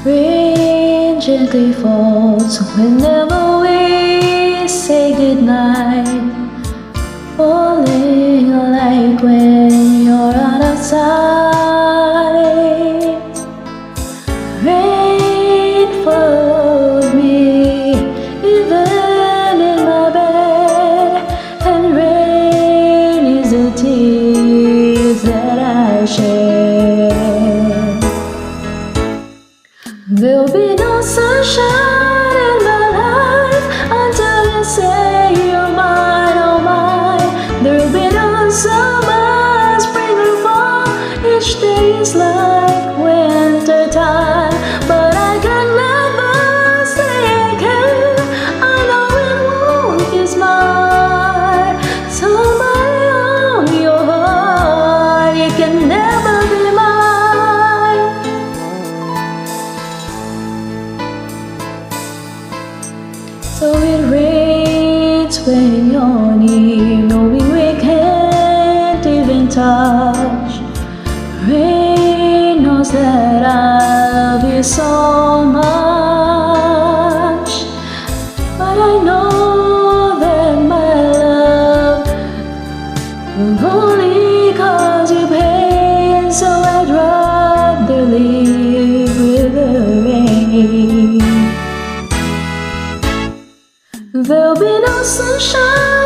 Rain gently falls whenever we say goodnight, falling like when you're out of sight. Rain followed me even in my bed, and rain is the tears that I shed. There'll be no sunshine in my life until you say you're mine, oh mine. There'll be no summer, spring or fall. Each day is like winter time, but I can never say again. I know it won't kiss mine. So my own, your heart, you can never be mine. So it rains when you're near, knowing we can't even touch. Rain knows that I love you so much, but I know that my love will only cause you pain. So I'd rather live with the rain. There'll be no sunshine